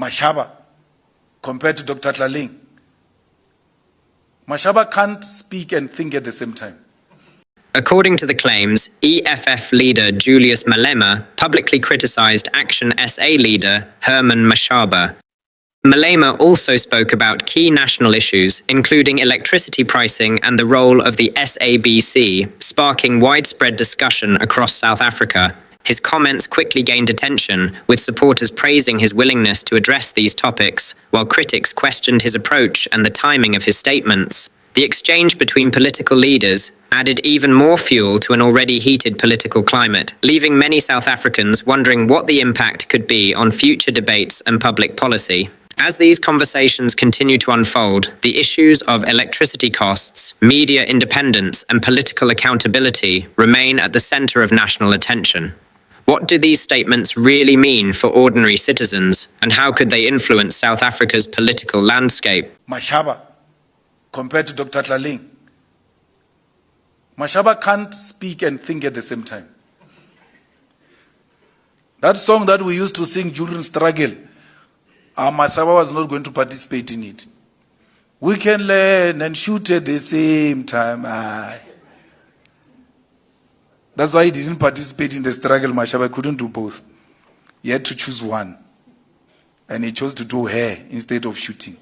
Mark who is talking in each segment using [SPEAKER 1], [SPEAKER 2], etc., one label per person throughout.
[SPEAKER 1] Mashaba compared to Dr. Tlaling. Mashaba can't speak and think at the same time.
[SPEAKER 2] According to the claims, EFF leader Julius Malema publicly criticized Action SA leader Herman Mashaba. Malema also spoke about key national issues, including electricity pricing and the role of the SABC, sparking widespread discussion across South Africa. His comments quickly gained attention, with supporters praising his willingness to address these topics, while critics questioned his approach and the timing of his statements. The exchange between political leaders added even more fuel to an already heated political climate, leaving many South Africans wondering what the impact could be on future debates and public policy. As these conversations continue to unfold, the issues of electricity costs, media independence, and political accountability remain at the center of national attention. What do these statements really mean for ordinary citizens, and how could they influence South Africa's political landscape?
[SPEAKER 1] Mashaba compared to Dr. Tlaling. Mashaba can't speak and think at the same time. That song that we used to sing during struggle, Mashaba was not going to participate in it. We can learn and shoot at the same time. That's why he didn't participate in the struggle. Mashaba couldn't do both. He had to choose one. And he chose to do hair instead of shooting.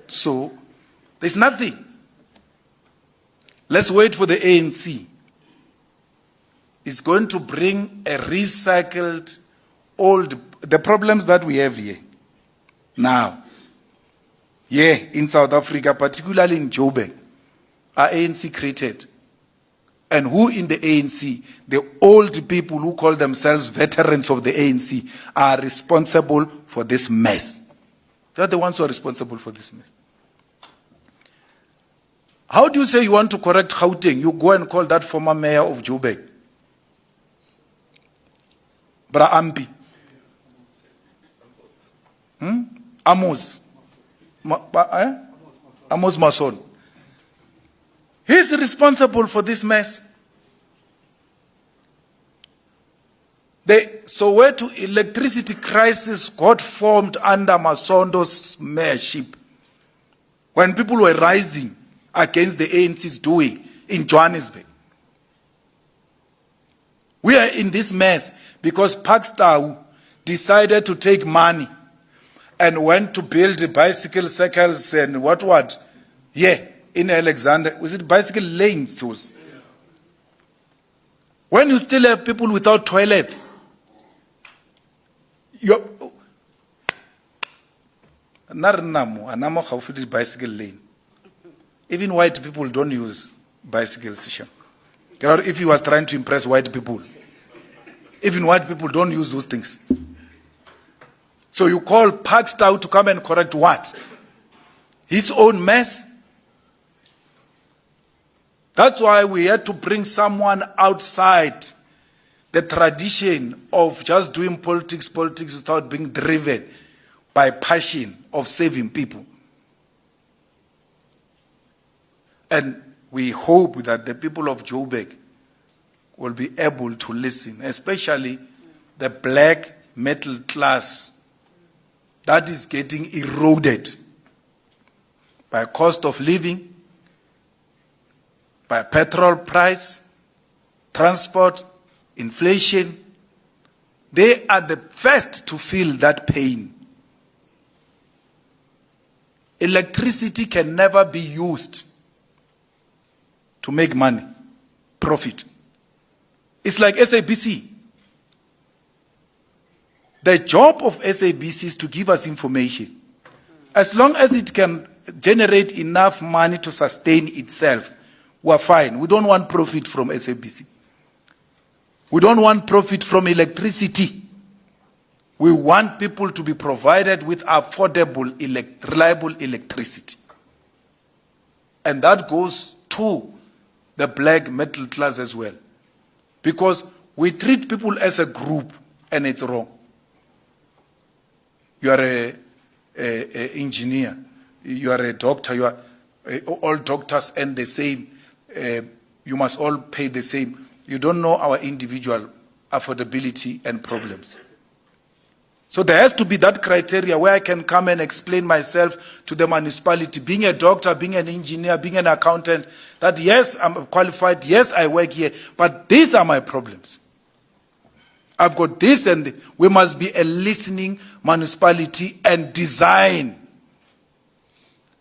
[SPEAKER 1] So, there's nothing. Let's wait for the ANC. It's going to bring a recycled the problems that we have here. Now, in South Africa, particularly in Joburg, are ANC created. And who in the ANC, the old people who call themselves veterans of the ANC, are responsible for this mess. They're the ones who are responsible for this mess. How do you say you want to correct Gauteng? You go and call that former mayor of Joburg, Bra Ampi. Amos Mason. He's responsible for this mess. The Soweto electricity crisis got formed under Masondo's mayorship when people were rising against the ANC's doing in Johannesburg. We are in this mess because Parkstar decided to take money and went to build bicycle circles and what? In Alexander. Was it bicycle lanes? When you still have people without toilets, bicycle lane. Even white people don't use bicycles. If he was trying to impress white people, even white people don't use those things. So you call Parkstar to come and correct what? His own mess? That's why we had to bring someone outside the tradition of just doing politics without being driven by passion of saving people. And we hope that the people of Joburg will be able to listen, especially the black middle class that is getting eroded by cost of living, by petrol price, transport, inflation. They are the first to feel that pain. Electricity can never be used to make money, profit. It's like SABC. The job of SABC is to give us information. As long as it can generate enough money to sustain itself, we're fine. We don't want profit from SABC. We don't want profit from electricity. We want people to be provided with affordable, reliable electricity. And that goes to the black middle class as well. Because we treat people as a group, and it's wrong. You are an engineer, you are a doctor, all doctors earn the same. You must all pay the same. You don't know our individual affordability and problems. So there has to be that criteria where I can come and explain myself to the municipality, being a doctor, being an engineer, being an accountant, that yes, I'm qualified, yes, I work here, but these are my problems. I've got this, and we must be a listening municipality and design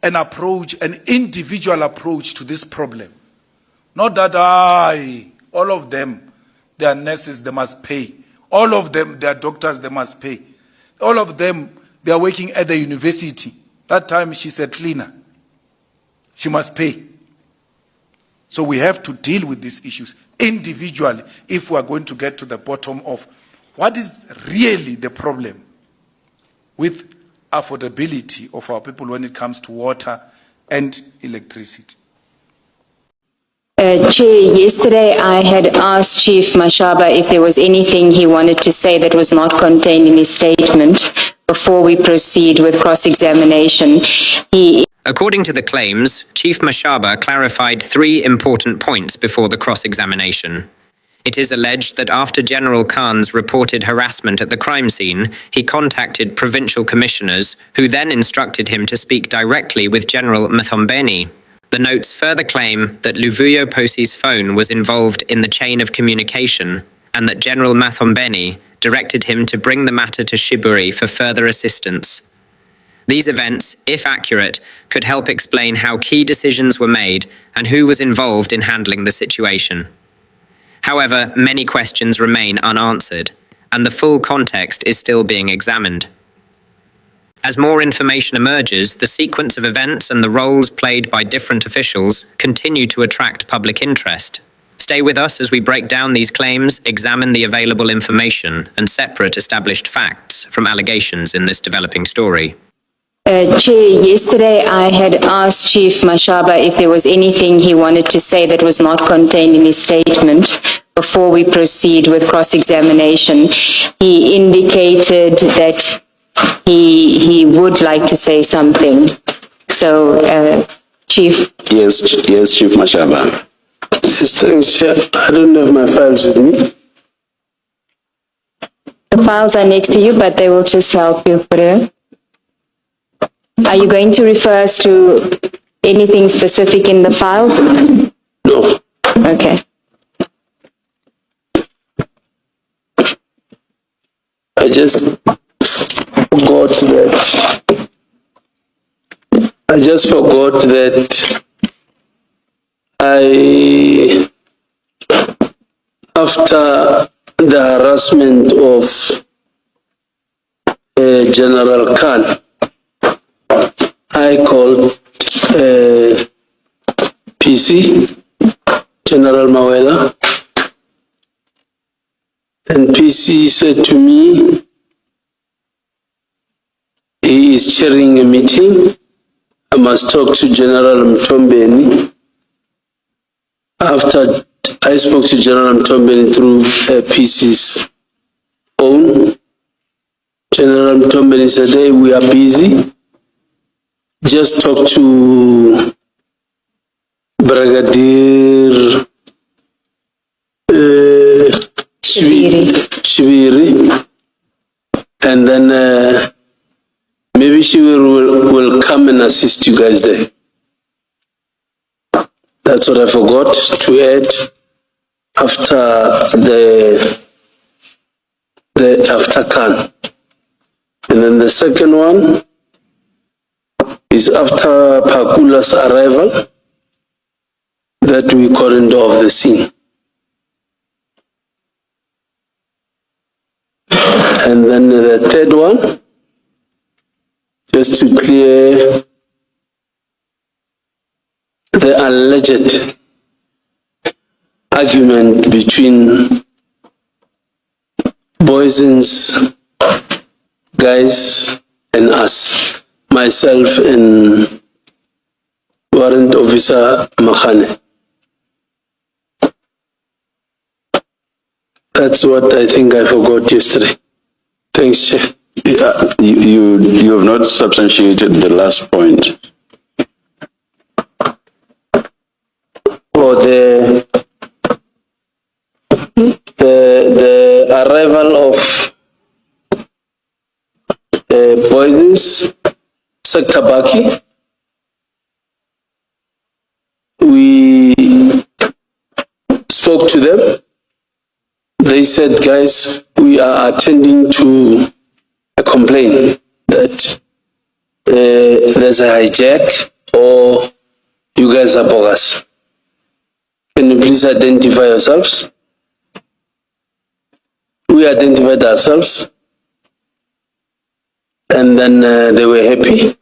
[SPEAKER 1] an approach, an individual approach to this problem. Not that, all of them, they are nurses, they must pay. All of them, they are doctors, they must pay. All of them, they are working at the university. That time she's a cleaner. She must pay. So we have to deal with these issues individually if we are going to get to the bottom of what is really the problem with affordability of our people when it comes to water and electricity.
[SPEAKER 3] Chair, yesterday I had asked Chief Mashaba if there was anything he wanted to say that was not contained in his statement before we proceed with cross-examination.
[SPEAKER 2] According to the claims, Chief Mashaba clarified 3 important points before the cross-examination. It is alleged that after General Khan's reported harassment at the crime scene, he contacted provincial commissioners, who then instructed him to speak directly with General Mthombeni. The notes further claim that Luvuyo Posi's phone was involved in the chain of communication and that General Mthombeni directed him to bring the matter to Shiburi for further assistance. These events, if accurate, could help explain how key decisions were made and who was involved in handling the situation. However, many questions remain unanswered, and the full context is still being examined. As more information emerges, the sequence of events and the roles played by different officials continue to attract public interest. Stay with us as we break down these claims, examine the available information and separate established facts from allegations in this developing story.
[SPEAKER 3] Chair, yesterday I had asked Chief Mashaba if there was anything he wanted to say that was not contained in his statement before we proceed with cross-examination. He indicated that he would like to say something. So, Chief.
[SPEAKER 4] Yes, Chief Mashaba.
[SPEAKER 5] Yes, thanks, Chair. I don't have my files with me.
[SPEAKER 3] The files are next to you, but they will just help you through. Are you going to refer us to anything specific in the files?
[SPEAKER 5] No.
[SPEAKER 3] Okay.
[SPEAKER 5] I just forgot that after the harassment of General Khan, I called PC, General Mawela, and PC said to me, he is chairing a meeting. I must talk to General Mthombeni. After I spoke to General Mthombeni through PC's phone, General Mthombeni said, hey, we are busy. Just talk to Brigadier Shibiri, and then maybe she will come and assist you guys there. That's what I forgot to add after after Khan. And then the second one is after Pakula's arrival that we cordoned off the scene. And then the third one, just to clear the alleged argument between Boysen's guys and us, myself and Warrant Officer Makhane. That's what I think I forgot yesterday. Thanks, Chair.
[SPEAKER 4] You have not substantiated the last point.
[SPEAKER 5] For the arrival of James, Sector Baki. We spoke to them. They said, guys, we are attending to a complaint that there's a hijack or you guys are bogus. Can you please identify yourselves? We identified ourselves, and then they were happy,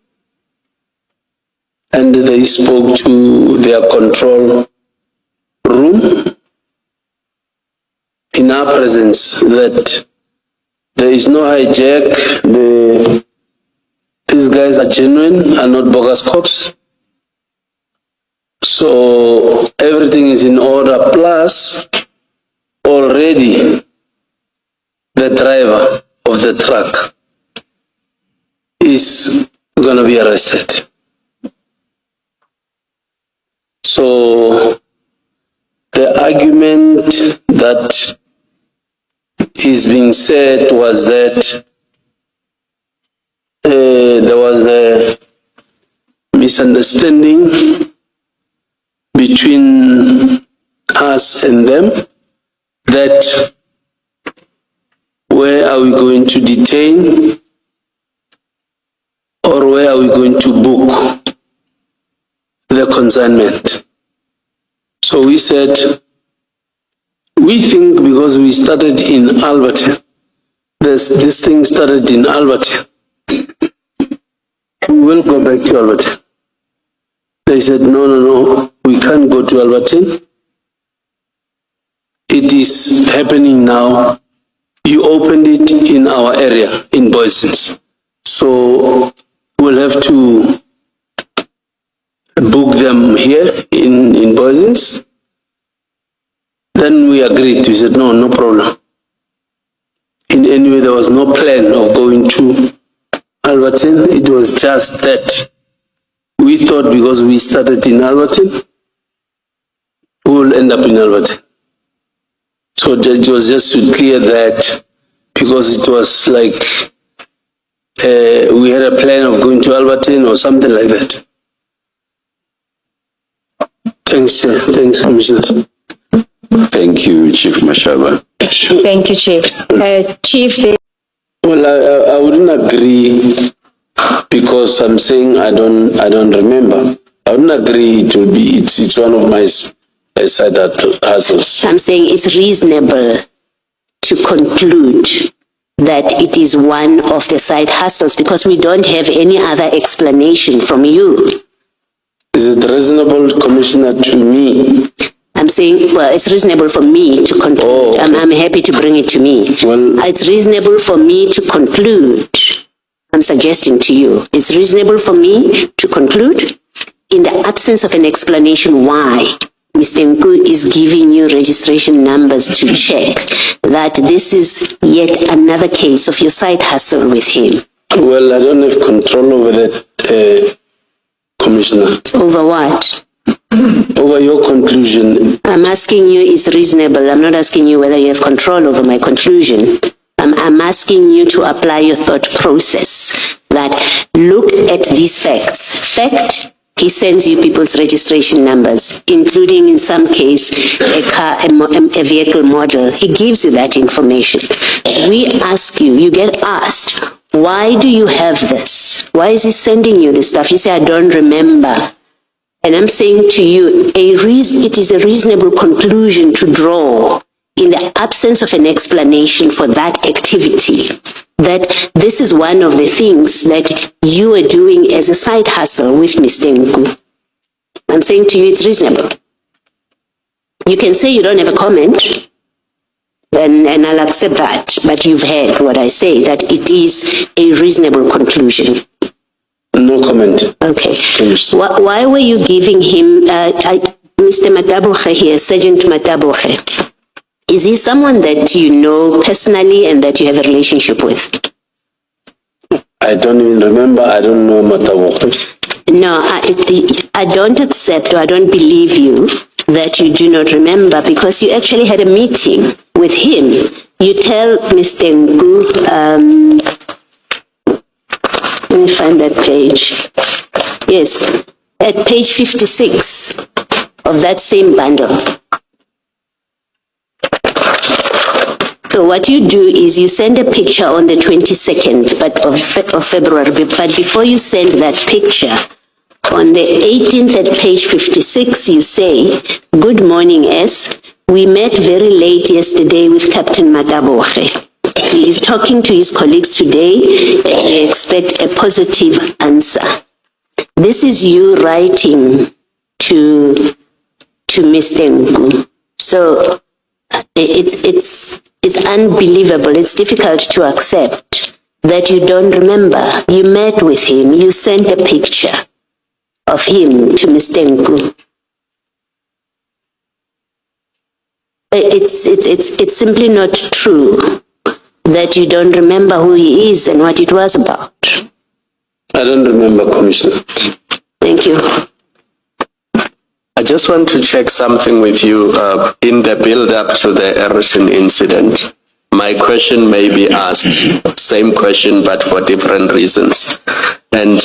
[SPEAKER 5] and they spoke to their control room in our presence that there is no hijack, these guys are genuine and not bogus cops. So everything is in order, plus already the driver of the truck is going to be arrested. So the argument that is being said was that there was a misunderstanding between us and them, that where are we going to detain or where are we going to book the consignment. So we said, we think because we started in Alberton, this thing started in Alberton, we will go back to Alberton. They said, no, we can't go to Alberton. It is happening now. You opened it in our area, in Boysons. So we'll have to book them here in Boysons. Then we agreed. We said, no problem. In any way, there was no plan of going to Alberton. It was just that we thought because we started in Alberton, we will end up in Alberton. So it was just to clear that, because it was like we had a plan of going to Alberton or something like that. Thanks, Commissioners.
[SPEAKER 4] Thank you, Chief Mashaba.
[SPEAKER 3] Thank you, Chief. Chief,
[SPEAKER 5] Well, I wouldn't agree, because I'm saying I don't remember. I wouldn't agree. It will be. It's one of my side hustles.
[SPEAKER 6] I'm saying it's reasonable to conclude that it is one of the side hustles because we don't have any other explanation from you.
[SPEAKER 5] Is it reasonable, Commissioner, to me?
[SPEAKER 6] I'm saying, well, it's reasonable for me to conclude.
[SPEAKER 5] Oh, okay.
[SPEAKER 6] I'm happy to bring it to me.
[SPEAKER 5] Well,
[SPEAKER 6] it's reasonable for me to conclude. I'm suggesting to you, it's reasonable for me to conclude, in the absence of an explanation why Mr. Nku is giving you registration numbers to check, that this is yet another case of your side hustle with him.
[SPEAKER 5] Well, I don't have control over that, Commissioner.
[SPEAKER 6] Over what?
[SPEAKER 5] Over your conclusion.
[SPEAKER 6] I'm asking you, it's reasonable. I'm not asking you whether you have control over my conclusion. I'm asking you to apply your thought process. That look at these facts. Fact, he sends you people's registration numbers, including in some case a car, a vehicle model. He gives you that information. We ask you, you get asked, why do you have this? Why is he sending you this stuff? You say, I don't remember. And I'm saying to you, it is a reasonable conclusion to draw, in the absence of an explanation for that activity, that this is one of the things that you are doing as a side hustle with Mr. Nku. I'm saying to you, it's reasonable. You can say you don't have a comment, and I'll accept that, but you've heard what I say, that it is a reasonable conclusion.
[SPEAKER 5] No comment.
[SPEAKER 6] Okay. Why were you giving him, Mr. Mataboche here, Sergeant Mataboche? Is he someone that you know personally and that you have a relationship with?
[SPEAKER 5] I don't even remember. I don't know Mataboche.
[SPEAKER 6] No, I don't accept, or I don't believe you that you do not remember, because you actually had a meeting with him. You tell Mr. Nku, Let me find that page. Yes, at page 56 of that same bundle. So what you do is you send a picture on the 22nd of February, but before you send that picture, on the 18th at page 56, you say, "Good morning, S. We met very late yesterday with Captain Mataboge. He is talking to his colleagues today and we expect a positive answer." This is you writing to Mr. Nku. So it's unbelievable. It's difficult to accept that you don't remember. You met with him. You sent a picture of him to Mr. Nku. It's simply not true that you don't remember who he is and what it was about.
[SPEAKER 5] I don't remember, Commissioner.
[SPEAKER 6] Thank you.
[SPEAKER 7] I just want to check something with you in the build-up to the Alberton incident. My question may be asked, same question but for different reasons. And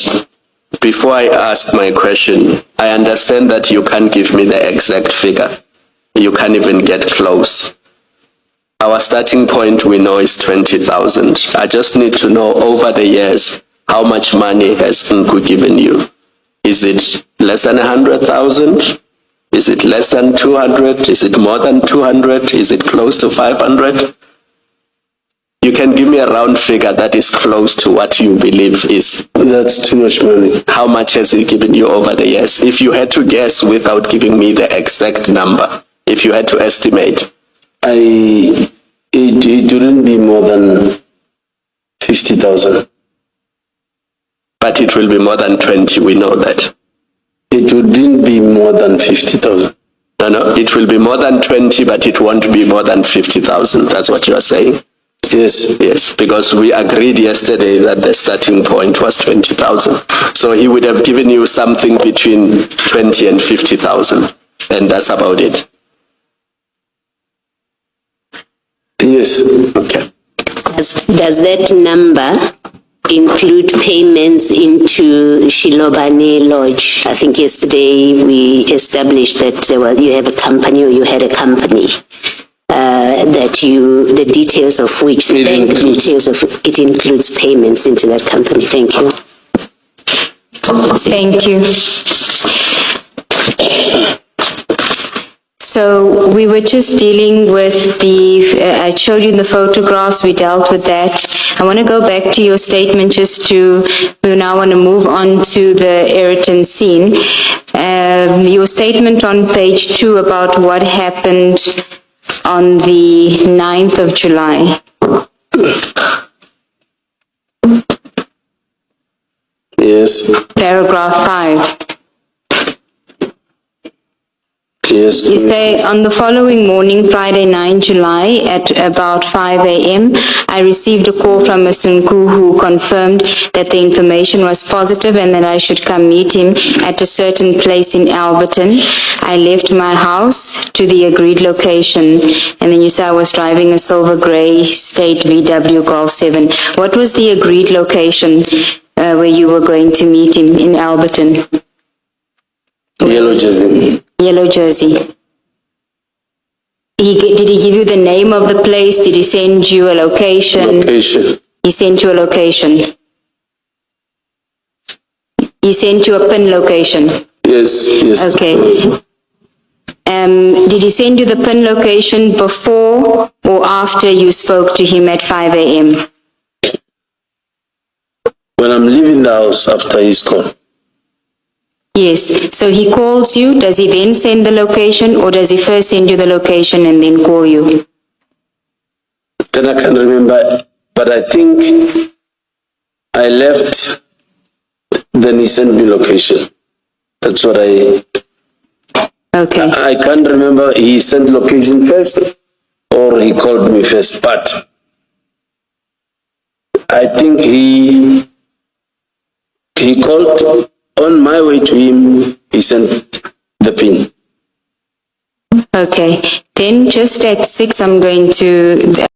[SPEAKER 7] before I ask my question, I understand that you can't give me the exact figure. You can't even get close. Our starting point we know is 20,000. I just need to know over the years, how much money has Nku given you? Is it less than 100,000? Is it less than 200? Is it more than 200? Is it close to 500? You can give me a round figure that is close to what you believe is.
[SPEAKER 5] That's too much money.
[SPEAKER 7] How much has he given you over the years? If you had to guess without giving me the exact number, if you had to estimate.
[SPEAKER 5] It wouldn't be more than 50,000.
[SPEAKER 7] But it will be more than 20, we know that.
[SPEAKER 5] It wouldn't be more than 50,000.
[SPEAKER 7] No, it will be more than 20, but it won't be more than 50,000. That's what you are saying?
[SPEAKER 5] Yes.
[SPEAKER 7] Yes, because we agreed yesterday that the starting point was 20,000. So he would have given you something between 20 and 50,000. And that's about it.
[SPEAKER 5] Yes.
[SPEAKER 7] Okay.
[SPEAKER 6] Does that number include payments into Shilobane Lodge? I think yesterday we established that you have a company, or you had a company, the details of which, the bank details of it includes payments into that company. Thank you.
[SPEAKER 3] Thank you. So we were just dealing with I showed you the photographs, we dealt with that. I want to go back to your statement we now want to move on to the Alberton scene. Your statement on page 2 about what happened on the 9th of July.
[SPEAKER 5] Yes.
[SPEAKER 3] Paragraph 5.
[SPEAKER 5] Yes.
[SPEAKER 3] You say, on the following morning, Friday, 9 July, at about 5 a.m., I received a call from Mr. Nku who confirmed that the information was positive and that I should come meet him at a certain place in Alberton. I left my house to the agreed location, and then you say I was driving a silver gray state VW Golf 7. What was the agreed location where you were going to meet him in Alberton?
[SPEAKER 5] Yellow Jersey.
[SPEAKER 3] Yellow Jersey. Did he give you the name of the place? Did he send you a location?
[SPEAKER 5] Location.
[SPEAKER 3] He sent you a location. He sent you a pin location.
[SPEAKER 5] Yes, yes.
[SPEAKER 3] Okay. Did he send you the pin location before or after you spoke to him at 5 a.m.?
[SPEAKER 5] When I'm leaving the house after his call.
[SPEAKER 3] Yes. So he calls you. Does he then send the location, or does he first send you the location and then call you?
[SPEAKER 5] Then I can't remember, but I think I left, then he sent me location. That's what
[SPEAKER 3] Okay.
[SPEAKER 5] I can't remember, he sent location first or he called me first, but I think he called. On my way to him, he sent the pin.
[SPEAKER 3] Okay. Then just at 6, I'm going to